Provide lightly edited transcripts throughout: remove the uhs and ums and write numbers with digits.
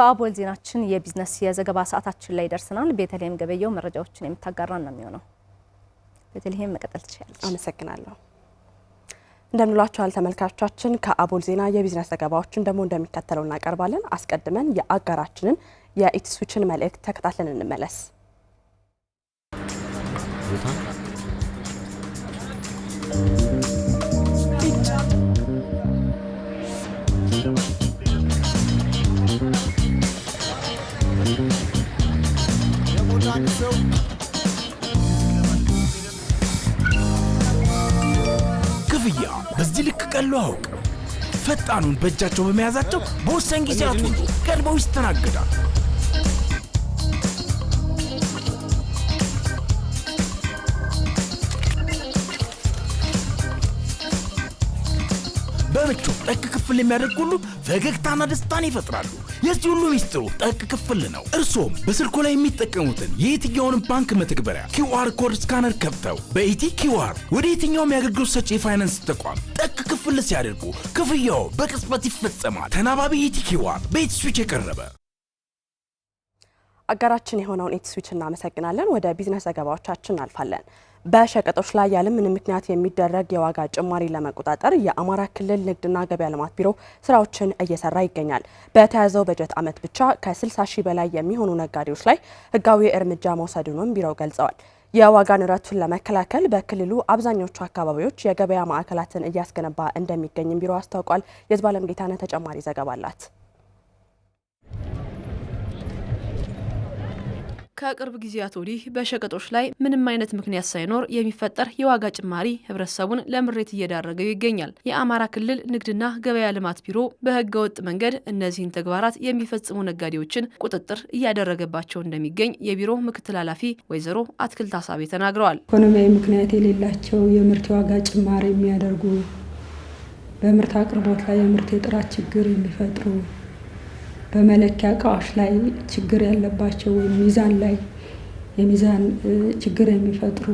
በአቦል ዜናችን የቢዝነስ የዘገባ ሰዓታችን ላይ ደርሰናል። ቤተልሔም ገበየው መረጃዎችን የምታጋራን ነው የሚሆነው። ቤተልሔም መቀጠል ትችላለች። አመሰግናለሁ። እንደምንላችኋል ተመልካቾቻችን፣ ከአቦል ዜና የቢዝነስ ዘገባዎችን ደግሞ እንደሚከተለው እናቀርባለን። አስቀድመን የአጋራችንን የኢትስዊችን መልእክት ተከታትለን እንመለስ። ክፍያ በዚህ ልክ ቀሎ አውቅ ፈጣኑን በእጃቸው በመያዛቸው በወሳኝ ጊዜያት ሁሉ ቀድመው ይስተናገዳል። በምቹ ጠቅ ክፍል የሚያደርጉ ሁሉ ፈገግታና ደስታን ይፈጥራሉ። የዚህ ሁሉ ሚስጥሩ ጠቅ ክፍል ነው። እርሶም በስልኮ ላይ የሚጠቀሙትን የየትኛውንም ባንክ መተግበሪያ QR ኮድ ስካነር ከፍተው በኢቲ QR ወደ የትኛውም የአገልግሎት ሰጪ የፋይናንስ ተቋም ጠቅ ክፍል ሲያደርጉ ክፍያው በቅጽበት ይፈጸማል። ተናባቢ ኢቲ QR በኢትስዊች የቀረበ አጋራችን የሆነውን ኢትስዊች እናመሰግናለን። ወደ ቢዝነስ ዘገባዎቻችን እናልፋለን። በሸቀጦች ላይ ያለምንም ምክንያት የሚደረግ የዋጋ ጭማሪ ለመቆጣጠር የአማራ ክልል ንግድና ገበያ ልማት ቢሮ ስራዎችን እየሰራ ይገኛል። በተያዘው በጀት ዓመት ብቻ ከ60 ሺህ በላይ የሚሆኑ ነጋዴዎች ላይ ህጋዊ እርምጃ መውሰዱንም ቢሮው ገልጸዋል። የዋጋ ንረቱን ለመከላከል በክልሉ አብዛኞቹ አካባቢዎች የገበያ ማዕከላትን እያስገነባ እንደሚገኝም ቢሮ አስታውቋል። የዝባለም ጌታነህ ተጨማሪ ዘገባ አላት። ከቅርብ ጊዜያት ወዲህ በሸቀጦች ላይ ምንም አይነት ምክንያት ሳይኖር የሚፈጠር የዋጋ ጭማሪ ህብረተሰቡን ለምሬት እየዳረገው ይገኛል። የአማራ ክልል ንግድና ገበያ ልማት ቢሮ በህገ ወጥ መንገድ እነዚህን ተግባራት የሚፈጽሙ ነጋዴዎችን ቁጥጥር እያደረገባቸው እንደሚገኝ የቢሮ ምክትል ኃላፊ ወይዘሮ አትክልት አሳቤ ተናግረዋል። ኢኮኖሚያዊ ምክንያት የሌላቸው የምርት ዋጋ ጭማሪ የሚያደርጉ፣ በምርት አቅርቦት ላይ የምርት የጥራት ችግር የሚፈጥሩ፣ በመለኪያ እቃዎች ላይ ችግር ያለባቸው ሚዛን ላይ የሚዛን ችግር የሚፈጥሩ፣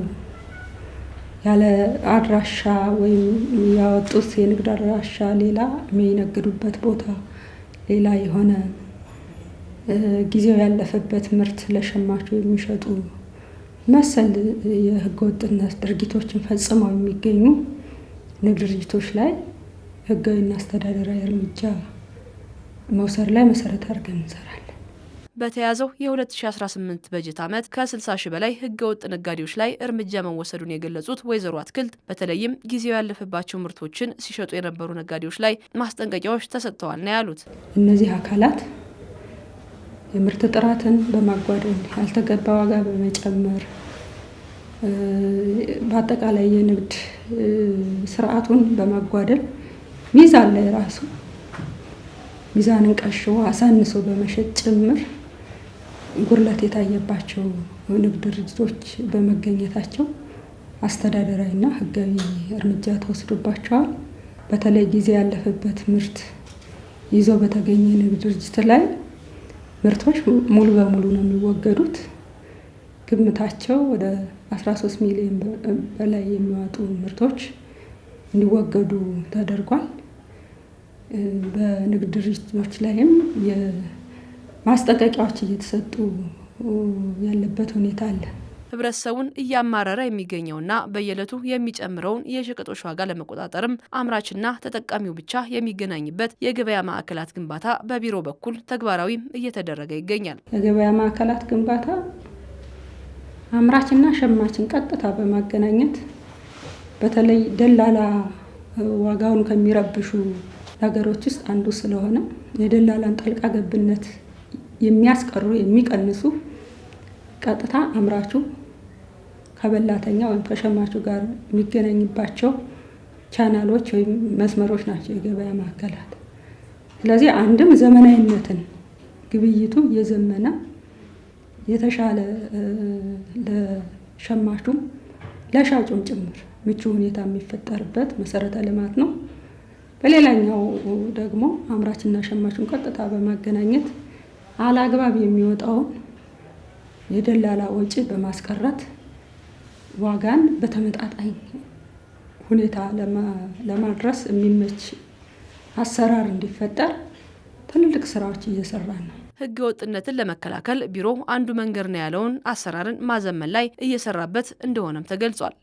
ያለ አድራሻ ወይም ያወጡት የንግድ አድራሻ ሌላ የሚነግዱበት ቦታ ሌላ የሆነ ጊዜው ያለፈበት ምርት ለሸማቹ የሚሸጡ መሰል የህገወጥነት ድርጊቶችን ፈጽመው የሚገኙ ንግድ ድርጅቶች ላይ ህጋዊና አስተዳደራዊ እርምጃ መውሰድ ላይ መሰረት አድርገን እንሰራለን። በተያዘው የ2018 በጀት ዓመት ከ60 ሺህ በላይ ህገወጥ ነጋዴዎች ላይ እርምጃ መወሰዱን የገለጹት ወይዘሮ አትክልት በተለይም ጊዜው ያለፈባቸው ምርቶችን ሲሸጡ የነበሩ ነጋዴዎች ላይ ማስጠንቀቂያዎች ተሰጥተዋል ነው ያሉት። እነዚህ አካላት የምርት ጥራትን በማጓደል ያልተገባ ዋጋ በመጨመር በአጠቃላይ የንግድ ስርዓቱን በማጓደል ሚዛን ላይ ራሱ ሚዛንን ቀሽቦ አሳንሶ በመሸጥ ጭምር ጉድለት የታየባቸው ንግድ ድርጅቶች በመገኘታቸው አስተዳደራዊና ህጋዊ እርምጃ ተወስዶባቸዋል። በተለይ ጊዜ ያለፈበት ምርት ይዞ በተገኘ ንግድ ድርጅት ላይ ምርቶች ሙሉ በሙሉ ነው የሚወገዱት። ግምታቸው ወደ 13 ሚሊዮን በላይ የሚዋጡ ምርቶች እንዲወገዱ ተደርጓል። በንግድ ድርጅቶች ላይም የማስጠንቀቂያዎች እየተሰጡ ያለበት ሁኔታ አለ። ህብረተሰቡን እያማረረ የሚገኘውና በየዕለቱ የሚጨምረውን የሸቀጦች ዋጋ ለመቆጣጠርም አምራችና ተጠቃሚው ብቻ የሚገናኝበት የገበያ ማዕከላት ግንባታ በቢሮ በኩል ተግባራዊ እየተደረገ ይገኛል። የገበያ ማዕከላት ግንባታ አምራችና ሸማችን ቀጥታ በማገናኘት በተለይ ደላላ ዋጋውን ከሚረብሹ ነገሮች ውስጥ አንዱ ስለሆነ የደላላን ጣልቃ ገብነት የሚያስቀሩ የሚቀንሱ ቀጥታ አምራቹ ከበላተኛ ወይም ከሸማቹ ጋር የሚገናኝባቸው ቻናሎች ወይም መስመሮች ናቸው የገበያ ማዕከላት። ስለዚህ አንድም ዘመናዊነትን ግብይቱ የዘመነ የተሻለ ለሸማቹም ለሻጩም ጭምር ምቹ ሁኔታ የሚፈጠርበት መሰረተ ልማት ነው። በሌላኛው ደግሞ አምራችና ሸማቹን ቀጥታ በማገናኘት አላግባብ የሚወጣውን የደላላ ወጪ በማስቀረት ዋጋን በተመጣጣኝ ሁኔታ ለማድረስ የሚመች አሰራር እንዲፈጠር ትልልቅ ስራዎች እየሰራን ነው። ህገ ወጥነትን ለመከላከል ቢሮ አንዱ መንገድ ነው ያለውን አሰራርን ማዘመን ላይ እየሰራበት እንደሆነም ተገልጿል።